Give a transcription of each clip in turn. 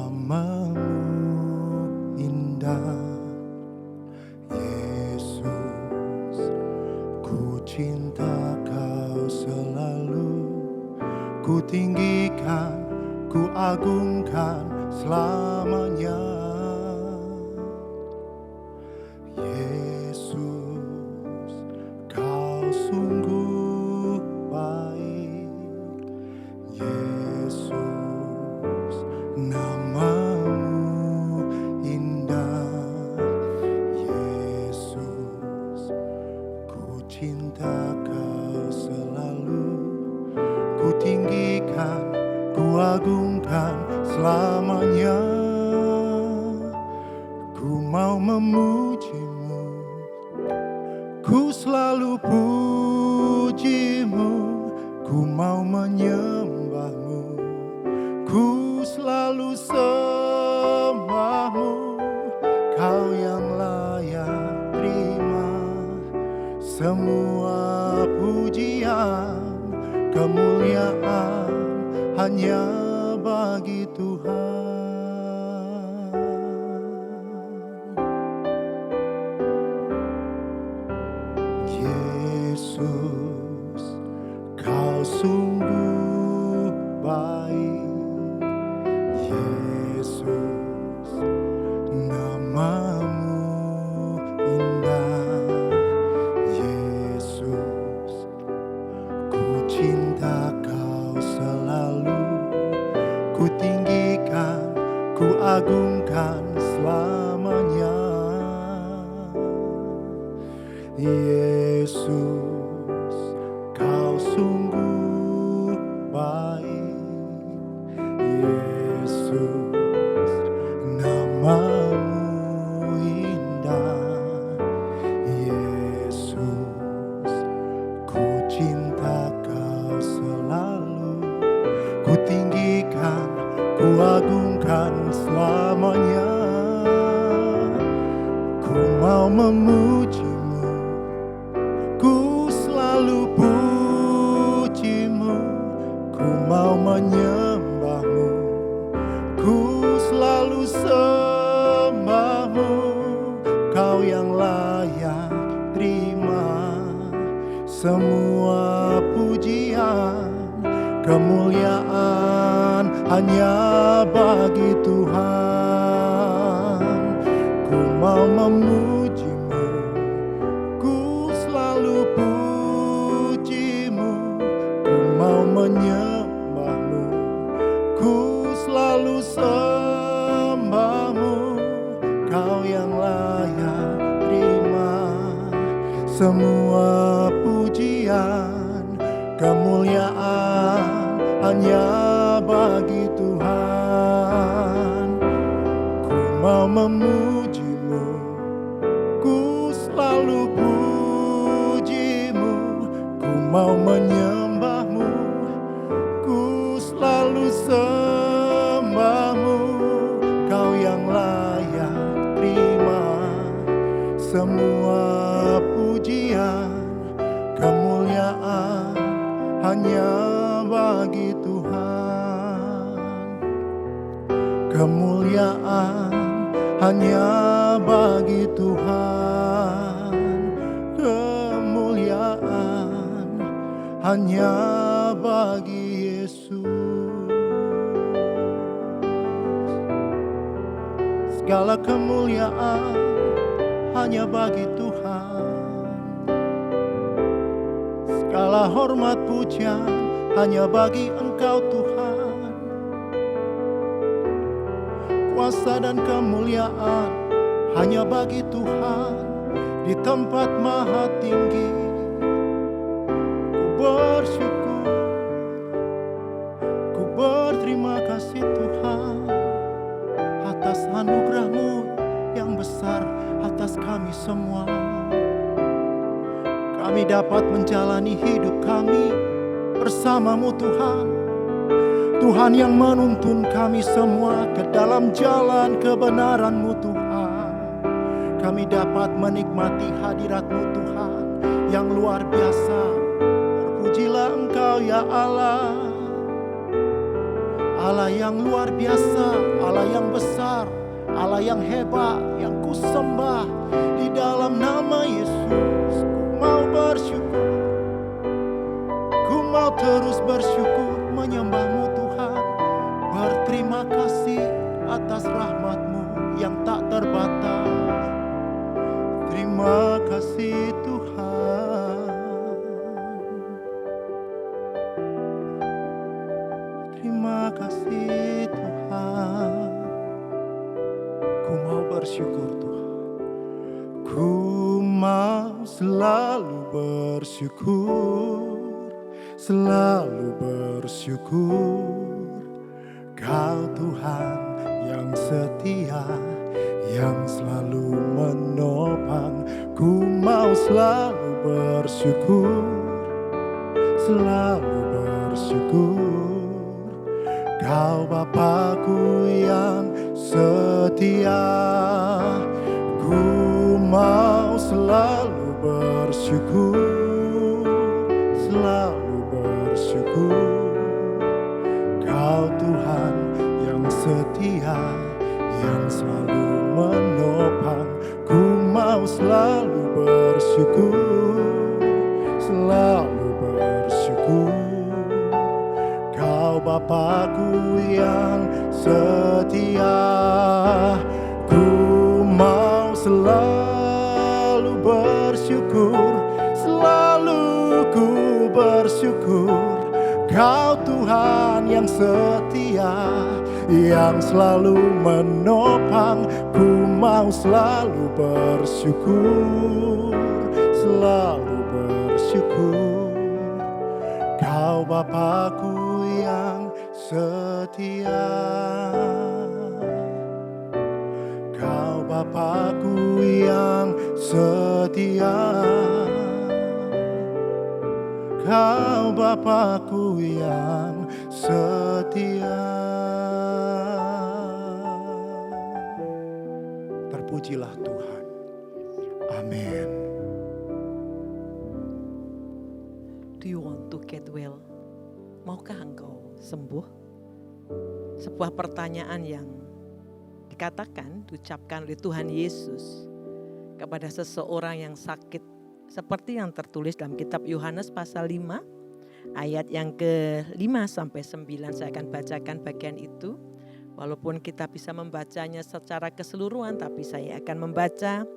Namamu indah, Yesus, ku cinta Kau selalu. Ku tinggikan, ku agungkan selamanya. Yesus, Kau sungguh baik. Yesus, namamu indah. Yesus, ku cinta Kau selalu. Ku tinggikan, ku agungkan selamanya. Ku mau memujimu, ku selalu pujimu. Ku mau menyembahmu, ku selalu sembahmu. Kau yang layak terima semua pujian. Kemuliaan hanya bagi Tuhan. Yesus, Kau sungguh baik. Yesus, namamu indah. Yesus, ku cinta Kau selalu. Ku tinggikan, ku agungkan selamanya. Yesus, Kau sungguh baik. Yesus, namamu indah. Yesus, ku cinta Kau selalu. Ku tinggikan, ku agungkan selamanya. Ku mau memujimu, ku selalu pujimu. Ku mau menyembahmu, ku selalu sembahmu. Kau yang layak terima semua pujian. Kemuliaan hanya bagi Tuhan. Ku mau memujimu, ku selalu pujimu. Ku mau menyembahmu, ku selalu sembahmu. Kau yang layak terima semua pujian. Kemuliaan hanya bagi Tuhan. Ku mau memujimu, ku selalu pujimu. Ku mau menyembahmu, ku selalu sembahmu. Kau yang layak terima semua pujian. Kemuliaan hanya bagi Tuhan. Kemuliaan hanya bagi Tuhan. Kemuliaan hanya bagi Yesus. Segala kemuliaan hanya bagi Tuhan. Segala hormat pujian hanya bagi Engkau Tuhan. Kuasa dan kemuliaan hanya bagi Tuhan. Di tempat maha tinggi ku bersyukur, ku berterima kasih Tuhan atas anugerah-Mu yang besar atas kami semua. Kami dapat menjalani hidup kami bersama-Mu Tuhan. Tuhan yang menuntun kami semua ke dalam jalan kebenaran-Mu Tuhan. Kami dapat menikmati hadirat-Mu Tuhan yang luar biasa. Terpujilah Engkau ya Allah. Allah yang luar biasa, Allah yang besar, Allah yang hebat, yang kusembah. Di dalam nama Yesus, ku mau bersyukur. Ku mau terus bersyukur menyembah-Mu Tuhan. Berterima kasih atas rahmat-Mu yang tak terbatas. Terima kasih Tuhan. Terima kasih Tuhan. Ku mau bersyukur Tuhan. Ku mau selalu bersyukur, selalu bersyukur. Kau Tuhan yang setia, yang selalu menopang. Ku mau selalu bersyukur, selalu bersyukur. Kau Bapa-Ku yang setia. Ku mau selalu bersyukur, selalu bersyukur. Kau Tuhan yang setia, yang selalu menopang. Ku mau selalu bersyukur, selalu bersyukur. Kau Bapa-Ku yang setia. Ku mau selalu bersyukur, selalu ku bersyukur. Kau Tuhan yang setia, yang selalu menopang. Ku mau selalu bersyukur, selalu bersyukur. Kau Bapa-Ku yang setia. Kau Bapa-Ku yang setia. Kau Bapa-Ku yang setia. Terpujilah Tuhan. Amin. Do you want to get well? Maukah engkau sembuh? Sebuah pertanyaan yang diucapkan oleh Tuhan Yesus kepada seseorang yang sakit, seperti yang tertulis dalam kitab Yohanes pasal 5 ayat yang ke-5 sampai 9. Saya akan bacakan bagian itu. Walaupun kita bisa membacanya secara keseluruhan, tapi saya akan membaca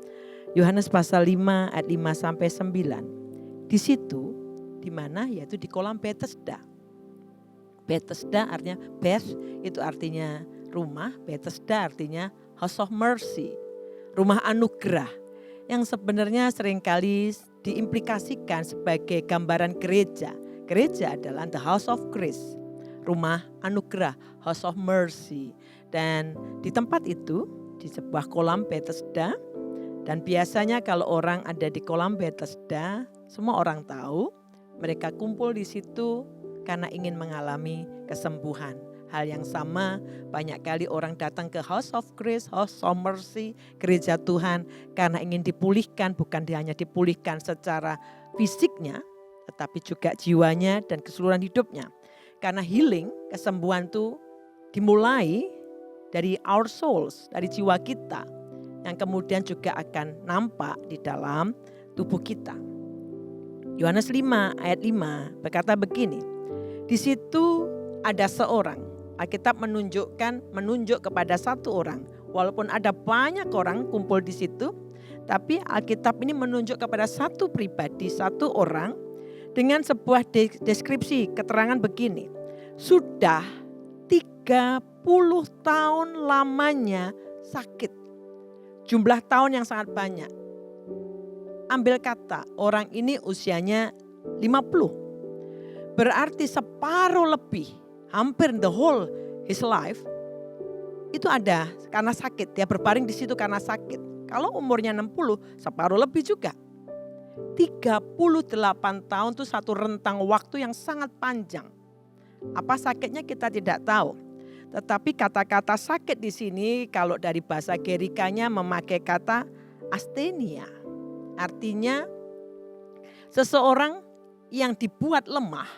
Yohanes pasal 5 ayat 5 sampai 9. Di situ, di mana? Yaitu di kolam Bethesda. Bethesda artinya Beth itu artinya rumah, Bethesda artinya House of Mercy, rumah anugerah, yang sebenarnya seringkali diimplikasikan sebagai gambaran gereja. Gereja adalah the House of Grace, rumah anugerah, House of Mercy. Dan di tempat itu, di sebuah kolam Bethesda, dan biasanya kalau orang ada di kolam Bethesda, semua orang tahu mereka kumpul di situ karena ingin mengalami kesembuhan. Hal yang sama, banyak kali orang datang ke House of Grace, House of Mercy, gereja Tuhan, karena ingin dipulihkan, bukan hanya dipulihkan secara fisiknya, tetapi juga jiwanya dan keseluruhan hidupnya. Karena healing, kesembuhan itu dimulai dari our souls, dari jiwa kita, yang kemudian juga akan nampak di dalam tubuh kita. Yohanes 5 ayat 5 berkata begini, di situ ada seorang. Alkitab menunjuk kepada satu orang. Walaupun ada banyak orang kumpul di situ, tapi Alkitab ini menunjuk kepada satu pribadi, satu orang dengan sebuah deskripsi, keterangan begini. Sudah 30 tahun lamanya sakit. Jumlah tahun yang sangat banyak. Ambil kata, orang ini usianya 50. Berarti separuh lebih, hampir the whole his life itu ada karena sakit. Dia berbaring di situ karena sakit. Kalau umurnya 60, separuh lebih juga. 38 tahun itu satu rentang waktu yang sangat panjang. Apa sakitnya kita tidak tahu. Tetapi kata-kata sakit di sini kalau dari bahasa Gerikanya memakai kata asthenia. Artinya seseorang yang dibuat lemah.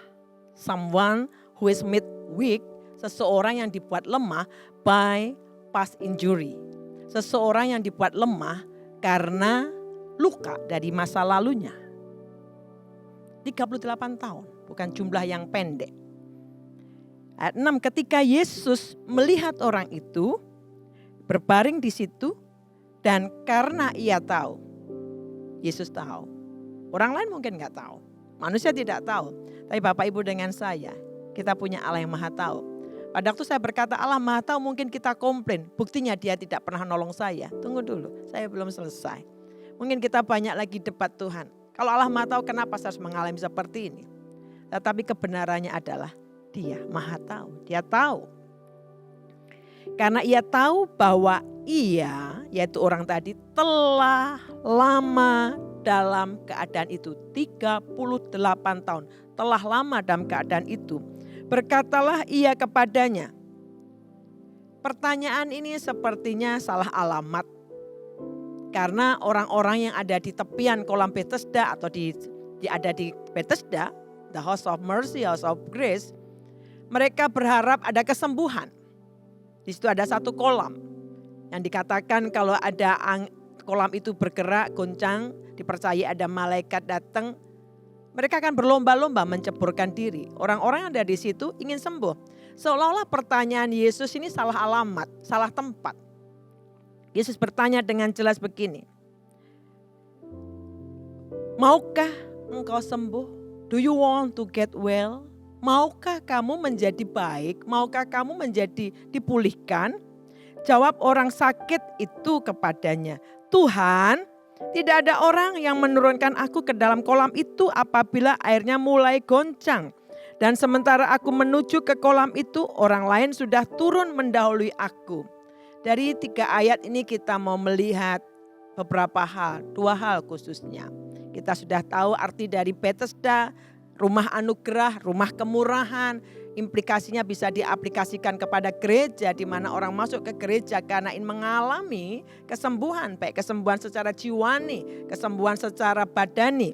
Someone who is made weak Seseorang yang dibuat lemah by past injury. Seseorang yang dibuat lemah karena luka dari masa lalunya. 38 tahun, bukan jumlah yang pendek. Ayat 6, ketika Yesus melihat orang itu berbaring di situ dan karena ia tahu, Yesus tahu. Orang lain mungkin nggak tahu, manusia tidak tahu. Tapi Bapak Ibu dengan saya, kita punya Allah yang Maha Tahu. Pada waktu saya berkata Allah Maha Tahu, mungkin kita komplain, buktinya dia tidak pernah nolong saya. Tunggu dulu, saya belum selesai. Mungkin kita banyak lagi debat Tuhan. Kalau Allah Maha Tahu, kenapa saya harus mengalami seperti ini? Tetapi kebenarannya adalah Dia Maha Tahu. Dia tahu. Karena ia tahu bahwa ia, yaitu orang tadi, telah lama dalam keadaan itu. 38 tahun. Telah lama dalam keadaan itu. Berkatalah ia kepadanya. Pertanyaan ini sepertinya salah alamat. Karena orang-orang yang ada di tepian kolam Bethesda atau ada di Bethesda, the House of Mercy, House of Grace, mereka berharap ada kesembuhan. Di situ ada satu kolam yang dikatakan kalau ada kolam itu bergerak, goncang, dipercaya ada malaikat datang, mereka akan berlomba-lomba menceburkan diri. Orang-orang yang ada di situ ingin sembuh. Seolah-olah pertanyaan Yesus ini salah alamat, salah tempat. Yesus bertanya dengan jelas begini. Maukah engkau sembuh? Do you want to get well? Maukah kamu menjadi baik? Maukah kamu menjadi dipulihkan? Jawab orang sakit itu kepadanya. Tuhan, tidak ada orang yang menurunkan aku ke dalam kolam itu apabila airnya mulai goncang. Dan sementara aku menuju ke kolam itu, orang lain sudah turun mendahului aku. Dari 3 ayat ini kita mau melihat beberapa hal, 2 hal khususnya. Kita sudah tahu arti dari Bethesda, rumah anugerah, rumah kemurahan, implikasinya bisa diaplikasikan kepada gereja di mana orang masuk ke gereja karena ingin mengalami kesembuhan, baik kesembuhan secara jiwani, kesembuhan secara badani.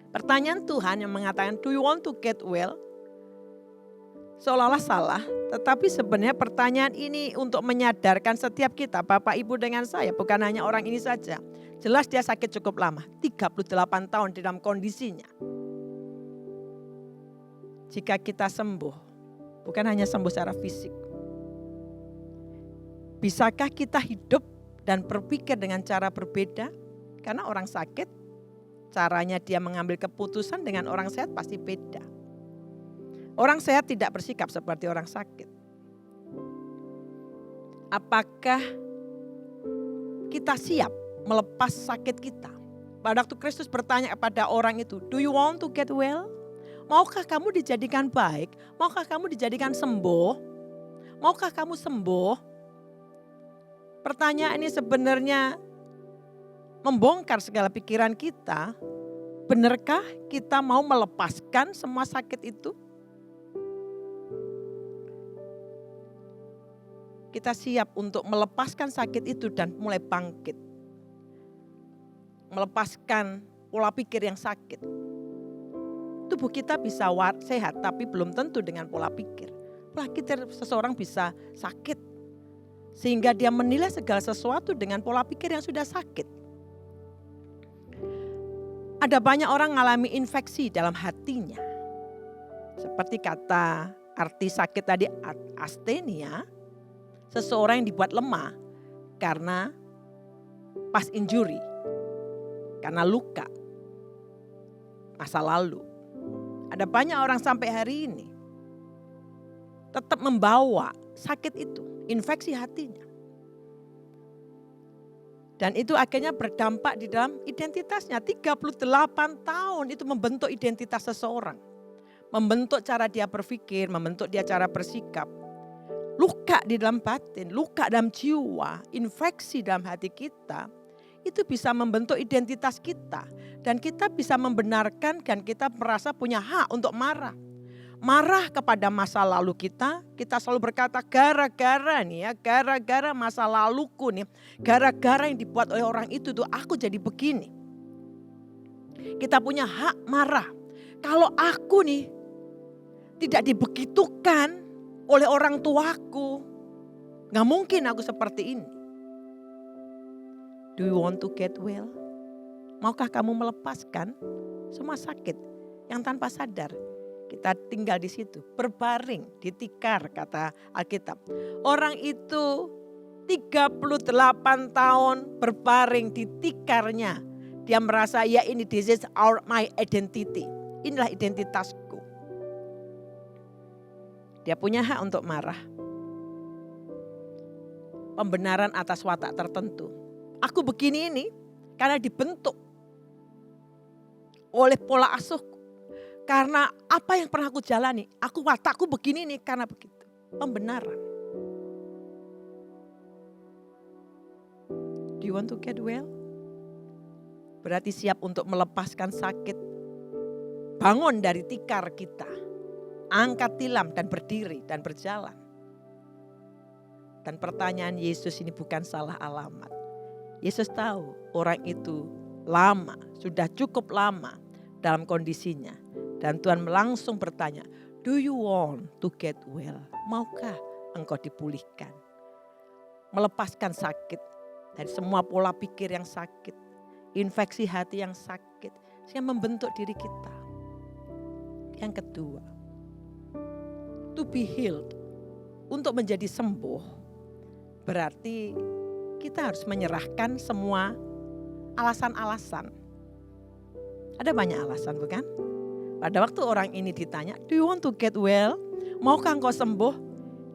Pertanyaan Tuhan yang mengatakan, do you want to get well? Seolah-olah salah, tetapi sebenarnya pertanyaan ini untuk menyadarkan setiap kita, Bapak Ibu dengan saya, bukan hanya orang ini saja. Jelas dia sakit cukup lama, 38 tahun di dalam kondisinya. Jika kita sembuh, bukan hanya sembuh secara fisik. Bisakah kita hidup dan berpikir dengan cara berbeda? Karena orang sakit, caranya dia mengambil keputusan dengan orang sehat pasti beda. Orang sehat tidak bersikap seperti orang sakit. Apakah kita siap melepas sakit kita? Pada waktu Kristus bertanya kepada orang itu, do you want to get well? Maukah kamu dijadikan baik? Maukah kamu dijadikan sembuh? Maukah kamu sembuh? Pertanyaan ini sebenarnya membongkar segala pikiran kita. Benarkah kita mau melepaskan semua sakit itu? Kita siap untuk melepaskan sakit itu dan mulai bangkit. Melepaskan pola pikir yang sakit. Tubuh kita bisa sehat tapi belum tentu dengan pola pikir. Pola pikir seseorang bisa sakit. Sehingga dia menilai segala sesuatu dengan pola pikir yang sudah sakit. Ada banyak orang mengalami infeksi dalam hatinya. Seperti kata arti sakit tadi asthenia. Seseorang yang dibuat lemah karena past injury. Karena luka. Masa lalu. Ada banyak orang sampai hari ini tetap membawa sakit itu, infeksi hatinya. Dan itu akhirnya berdampak di dalam identitasnya. 38 tahun itu membentuk identitas seseorang. Membentuk cara dia berpikir, membentuk dia cara bersikap. Luka di dalam batin, luka dalam jiwa, infeksi dalam hati kita. Itu bisa membentuk identitas kita. Dan kita bisa membenarkan dan kita merasa punya hak untuk marah. Marah kepada masa lalu kita selalu berkata gara-gara nih ya, gara-gara masa laluku nih, gara-gara yang dibuat oleh orang itu tuh aku jadi begini. Kita punya hak marah. Kalau aku nih tidak dibegitukan, oleh orang tuaku. Gak mungkin aku seperti ini. Do you want to get well? Maukah kamu melepaskan semua sakit yang tanpa sadar kita tinggal di situ, berbaring di tikar kata Alkitab. Orang itu 38 tahun berbaring di tikarnya. Dia merasa ya ini this is my identity. Inilah identitasku. Dia punya hak untuk marah. Pembenaran atas watak tertentu. Aku begini ini karena dibentuk oleh pola asuhku. Karena apa yang pernah aku jalani. Watakku begini nih karena begitu. Pembenaran. Do you want to get well? Berarti siap untuk melepaskan sakit. Bangun dari tikar kita. Angkat tilam dan berdiri dan berjalan. Dan pertanyaan Yesus ini bukan salah alamat. Yesus tahu orang itu lama, sudah cukup lama dalam kondisinya. Dan Tuhan langsung bertanya, do you want to get well? Maukah engkau dipulihkan? Melepaskan sakit dari semua pola pikir yang sakit. Infeksi hati yang sakit. Yang membentuk diri kita. Yang kedua, to be healed. Untuk menjadi sembuh. Berarti kita harus menyerahkan semua alasan-alasan. Ada banyak alasan bukan? Pada waktu orang ini ditanya, do you want to get well? Maukah engkau sembuh?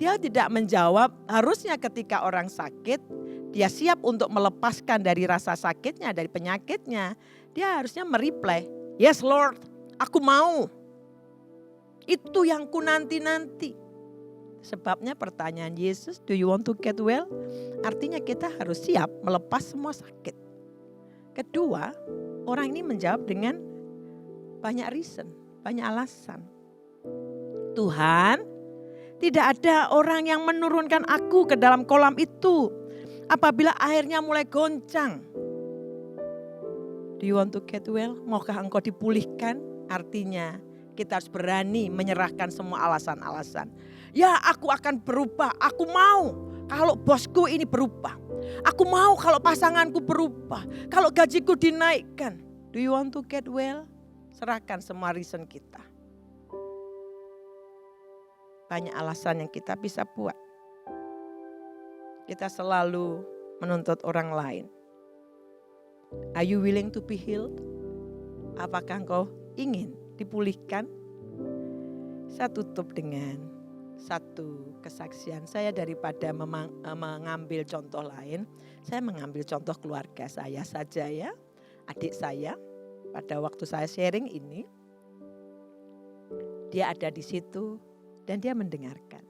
Dia tidak menjawab, harusnya ketika orang sakit, dia siap untuk melepaskan dari rasa sakitnya, dari penyakitnya. Dia harusnya mereply, yes Lord, aku mau. Itu yang ku nanti-nanti. Sebabnya pertanyaan Yesus, do you want to get well? Artinya kita harus siap melepas semua sakit. Kedua, orang ini menjawab dengan banyak reason, banyak alasan. Tuhan, tidak ada orang yang menurunkan aku ke dalam kolam itu apabila airnya mulai goncang. Do you want to get well? Maukah engkau dipulihkan? Artinya kita harus berani menyerahkan semua alasan-alasan. Ya aku akan berubah, aku mau kalau bosku ini berubah. Aku mau kalau pasanganku berubah, kalau gajiku dinaikkan. Do you want to get well? Serahkan semua reason kita. Banyak alasan yang kita bisa buat. Kita selalu menuntut orang lain. Are you willing to be healed? Apakah engkau ingin dipulihkan? Saya tutup dengan satu kesaksian saya daripada mengambil contoh lain. Saya mengambil contoh keluarga saya saja ya. Adik saya pada waktu saya sharing ini. Dia ada di situ dan dia mendengarkan.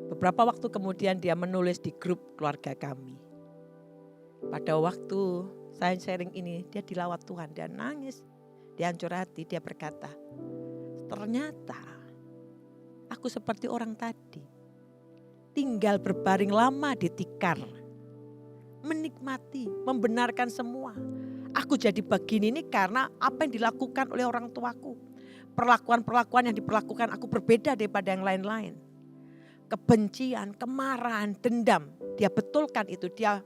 Beberapa waktu kemudian dia menulis di grup keluarga kami. Pada waktu saya sharing ini dia dilawat Tuhan, dia nangis. Dia hancur hati, dia berkata, ternyata aku seperti orang tadi. Tinggal berbaring lama di tikar. Menikmati, membenarkan semua. Aku jadi begini ini karena apa yang dilakukan oleh orang tuaku. Perlakuan-perlakuan yang diperlakukan aku berbeda daripada yang lain-lain. Kebencian, kemarahan, dendam. Dia betulkan itu, dia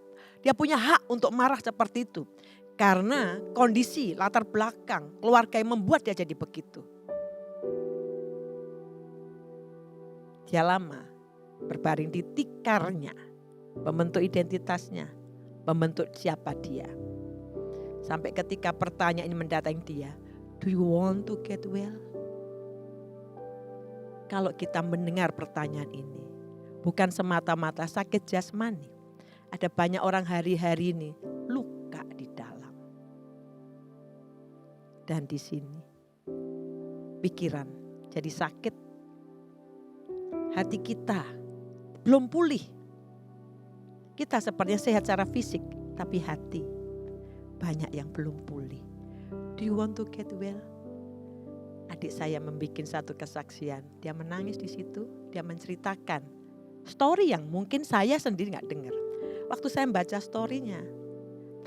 punya hak untuk marah seperti itu. Karena kondisi, latar belakang, keluarga yang membuat dia jadi begitu. Dia lama berbaring di tikarnya, membentuk identitasnya, membentuk siapa dia. Sampai ketika pertanyaan ini mendatangi dia, do you want to get well? Kalau kita mendengar pertanyaan ini, bukan semata-mata sakit jasmani. Ada banyak orang hari-hari ini luka di dalam. Dan di sini pikiran jadi sakit. Hati kita belum pulih. Kita sepertinya sehat secara fisik, tapi hati banyak yang belum pulih. Do you want to get well? Adik saya membuat satu kesaksian. Dia menangis di situ, dia menceritakan story yang mungkin saya sendiri gak dengar. Waktu saya membaca story-nya,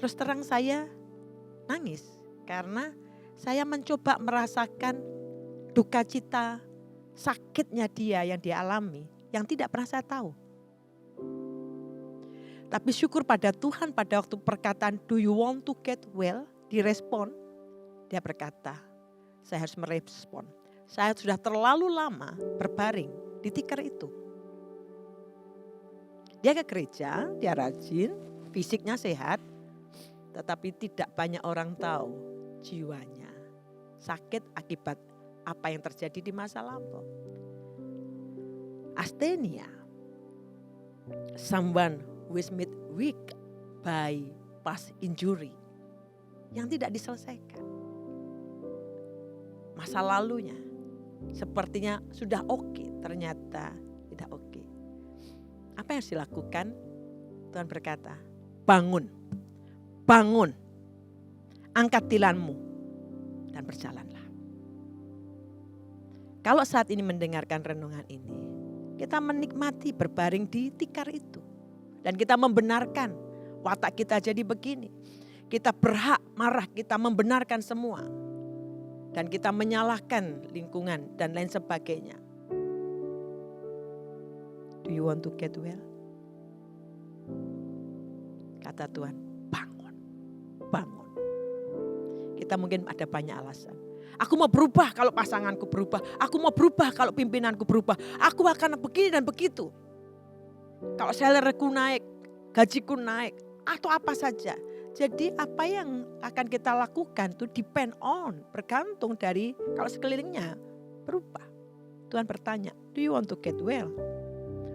terus terang saya nangis. Karena saya mencoba merasakan duka cita sakitnya dia yang dia alami, yang tidak pernah saya tahu. Tapi syukur pada Tuhan pada waktu perkataan, do you want to get well? Direspon, dia berkata, saya harus merespon. Saya sudah terlalu lama berbaring di tikar itu. Dia ke gereja, dia rajin, fisiknya sehat, tetapi tidak banyak orang tahu jiwanya sakit akibat apa yang terjadi di masa lampau. Asthenia, someone who is made weak by past injury, yang tidak diselesaikan. Masa lalunya sepertinya sudah oke, ternyata tidak oke. Apa yang harus dilakukan? Tuhan berkata, bangun, bangun, angkat tilanmu dan berjalanlah. Kalau saat ini mendengarkan renungan ini, kita menikmati berbaring di tikar itu. Dan kita membenarkan watak kita jadi begini. Kita berhak marah, kita membenarkan semua. Dan kita menyalahkan lingkungan dan lain sebagainya. Do you want to get well? Kata Tuhan, bangun, bangun. Kita mungkin ada banyak alasan. Aku mau berubah kalau pasanganku berubah. Aku mau berubah kalau pimpinanku berubah. Aku akan begini dan begitu. Kalau salaryku naik, gajiku naik, atau apa saja. Jadi apa yang akan kita lakukan itu depend on, bergantung dari kalau sekelilingnya berubah. Tuhan bertanya, do you want to get well?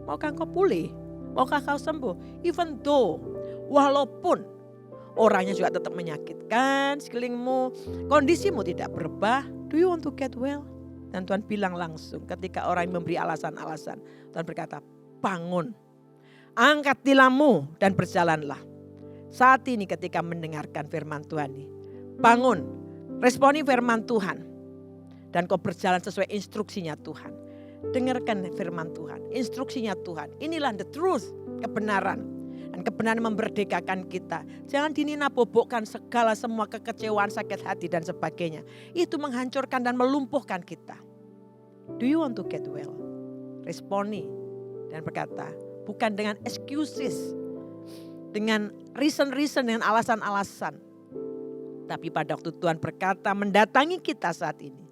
Maukah kau pulih? Maukah kau sembuh? Even though, walaupun orangnya juga tetap menyakitkan, sekelilingmu, kondisimu tidak berubah, do you want to get well? Dan Tuhan bilang langsung ketika orang memberi alasan-alasan, Tuhan berkata, bangun, angkat tilammu dan berjalanlah. Saat ini ketika mendengarkan firman Tuhan ini, bangun, responi firman Tuhan. Dan kau berjalan sesuai instruksinya Tuhan. Dengarkan firman Tuhan, instruksinya Tuhan. Inilah the truth, kebenaran. Dan kebenaran memerdekakan kita. Jangan dinina-bobokkan segala semua kekecewaan, sakit hati dan sebagainya. Itu menghancurkan dan melumpuhkan kita. Do you want to get well? Responi dan berkata, bukan dengan excuses, dengan reason-reason, dengan alasan-alasan. Tapi pada waktu Tuhan berkata mendatangi kita saat ini.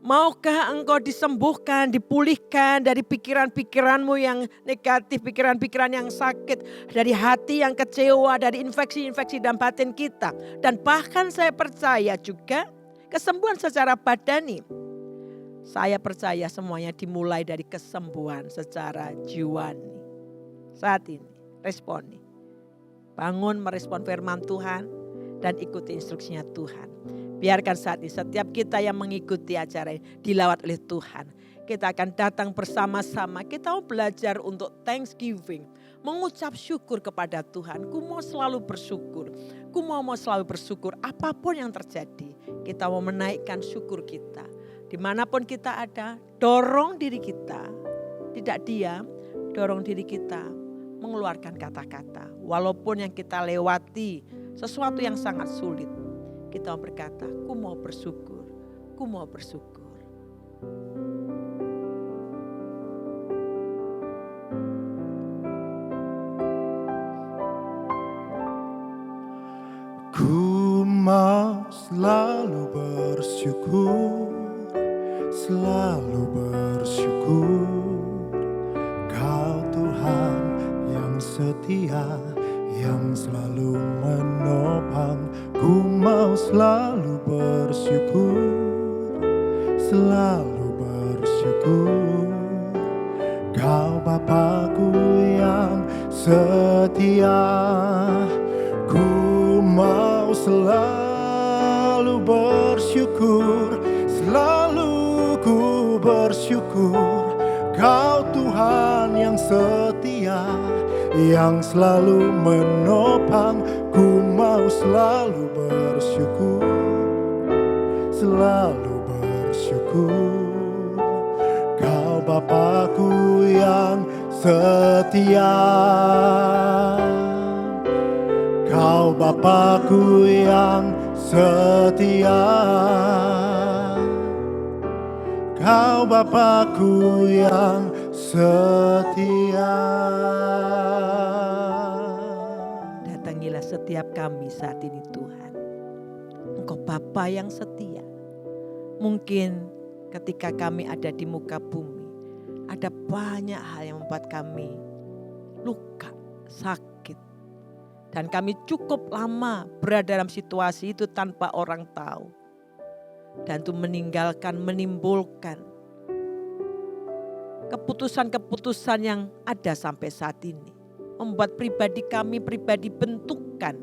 Maukah engkau disembuhkan, dipulihkan dari pikiran-pikiranmu yang negatif, pikiran-pikiran yang sakit, dari hati yang kecewa, dari infeksi-infeksi dalam batin kita. Dan bahkan saya percaya juga kesembuhan secara badani. Saya percaya semuanya dimulai dari kesembuhan secara jiwani. Saat ini responi. Bangun merespon firman Tuhan dan ikuti instruksinya Tuhan. Biarkan saat ini setiap kita yang mengikuti acara ini dilawat oleh Tuhan. Kita akan datang bersama-sama. Kita mau belajar untuk thanksgiving. Mengucap syukur kepada Tuhan. Ku mau selalu bersyukur. Ku mau selalu bersyukur apapun yang terjadi. Kita mau menaikkan syukur kita. Dimanapun kita ada, dorong diri kita. Tidak diam, dorong diri kita mengeluarkan kata-kata. Walaupun yang kita lewati sesuatu yang sangat sulit. Kita berkata, ku mau bersyukur, ku mau bersyukur. Ku mau selalu bersyukur, selalu bersyukur. Kau Tuhan yang setia, yang selalu menopang. Ku mau selalu bersyukur, selalu bersyukur. Kau Bapa-Ku yang setia. Ku mau selalu bersyukur, selalu ku bersyukur. Kau Tuhan yang setia, yang selalu menopang. Ku mau selalu bersyukur, selalu bersyukur. Kau Bapa-Ku yang setia. Kau Bapa-Ku yang setia. Kau Bapa-Ku Aku yang setia. Datangilah setiap kami saat ini Tuhan. Engkau Bapa yang setia. Mungkin ketika kami ada di muka bumi, ada banyak hal yang membuat kami luka, sakit. Dan kami cukup lama berada dalam situasi itu tanpa orang tahu. Dan itu meninggalkan, menimbulkan keputusan-keputusan yang ada sampai saat ini. Membuat pribadi kami pribadi bentukan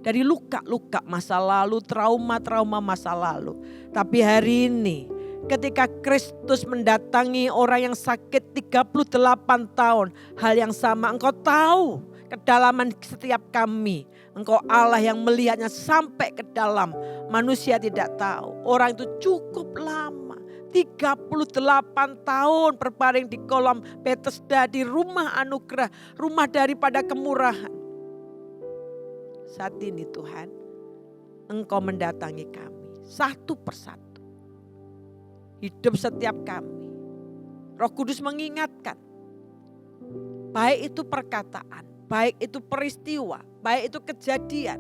dari luka-luka masa lalu, trauma-trauma masa lalu. Tapi hari ini ketika Kristus mendatangi orang yang sakit 38 tahun, hal yang sama Engkau tahu kedalaman setiap kami. Engkau Allah yang melihatnya sampai ke dalam. Manusia tidak tahu. Orang itu cukup lama. 38 tahun berbaring di kolam Bethesda, di rumah anugerah, rumah daripada kemurahan. Saat ini Tuhan, Engkau mendatangi kami satu persatu. Hidup setiap kami. Roh Kudus mengingatkan. Baik itu perkataan, baik itu peristiwa, baik itu kejadian.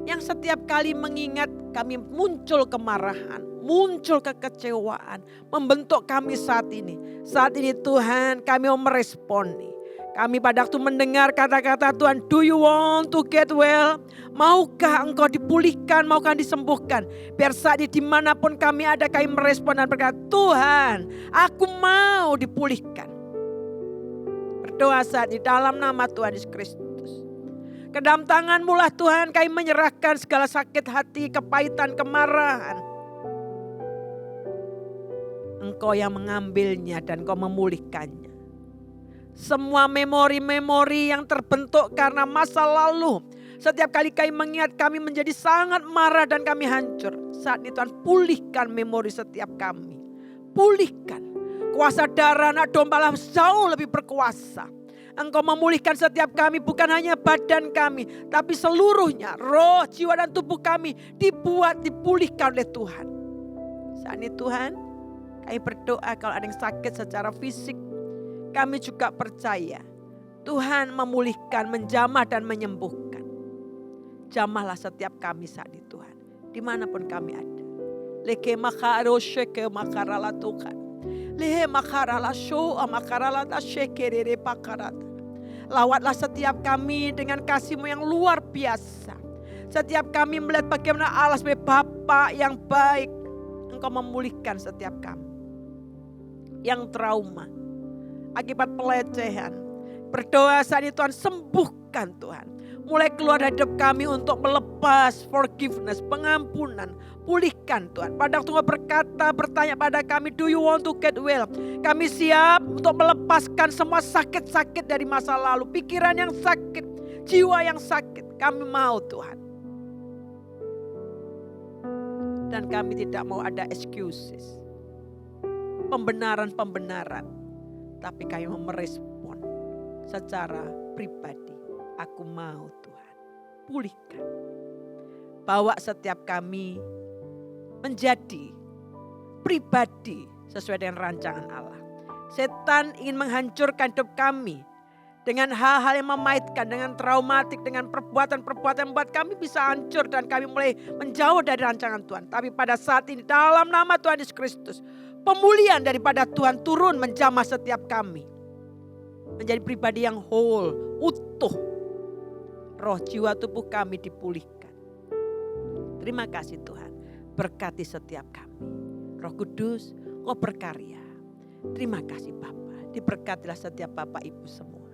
Yang setiap kali mengingat kami muncul kemarahan, muncul kekecewaan, membentuk kami saat ini. Saat ini Tuhan kami mau meresponi. Kami pada waktu mendengar kata-kata Tuhan, do you want to get well? Maukah engkau dipulihkan, maukah disembuhkan? Biar saat ini dimanapun kami ada, kami merespon dan berkata, Tuhan aku mau dipulihkan. Berdoa saat ini dalam nama Tuhan Yesus Kristus. Ke dalam tangan-Mu lah Tuhan kami menyerahkan segala sakit hati, kepahitan, kemarahan. Engkau yang mengambilnya dan Engkau memulihkannya. Semua memori-memori yang terbentuk karena masa lalu. Setiap kali kami mengingat kami menjadi sangat marah dan kami hancur. Saat ini Tuhan pulihkan memori setiap kami. Pulihkan. Kuasa darah anak domba lah jauh lebih berkuasa. Engkau memulihkan setiap kami, bukan hanya badan kami, tapi seluruhnya. Roh, jiwa dan tubuh kami dipulihkan oleh Tuhan. Saat ini Tuhan, kami berdoa kalau ada yang sakit secara fisik, kami juga percaya Tuhan memulihkan, menjamah dan menyembuhkan. Jamahlah setiap kami saat ini Tuhan, dimanapun kami ada. Leke makaro sheke makarala Tuhan. Lehe makarala sho makarala tashekerere pakarata. Lawatlah setiap kami dengan kasih-Mu yang luar biasa. Setiap kami melihat bagaimana Allah sebagai Bapa yang baik. Engkau memulihkan setiap kami yang trauma akibat pelecehan. Berdoa saat ini Tuhan, sembuhkan Tuhan. Mulai keluar dari hidup kami untuk melepas forgiveness, pengampunan. Pulihkan Tuhan. Pada waktu Engkau berkata, bertanya pada kami, do you want to get well? Kami siap untuk melepaskan semua sakit-sakit dari masa lalu. Pikiran yang sakit, jiwa yang sakit. Kami mau Tuhan. Dan kami tidak mau ada excuses. Pembenaran-pembenaran. Tapi kami mau merespon secara pribadi. Aku mau Tuhan, pulihkan. Bawa setiap kami menjadi pribadi sesuai dengan rancangan Allah. Setan ingin menghancurkan hidup kami dengan hal-hal yang memahitkan, dengan traumatik, dengan perbuatan-perbuatan yang membuat kami bisa hancur dan kami mulai menjauh dari rancangan Tuhan. Tapi pada saat ini dalam nama Tuhan Yesus Kristus, pemulihan daripada Tuhan turun menjamah setiap kami. Menjadi pribadi yang whole, utuh. Roh, jiwa, tubuh kami dipulihkan. Terima kasih Tuhan. Berkati setiap kami. Roh Kudus, Kau berkarya. Terima kasih Bapa. Diberkatilah setiap Bapak Ibu semua.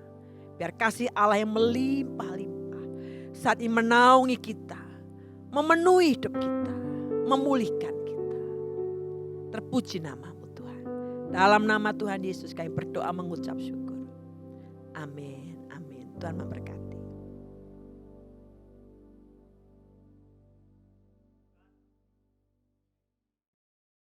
Biar kasih Allah yang melimpah-limpah saat ini menaungi kita. Memenuhi hidup kita. Memulihkan kita. Terpuji nama-Mu Tuhan. Dalam nama Tuhan Yesus kami berdoa mengucap syukur. Amin. Amin. Tuhan memberkati.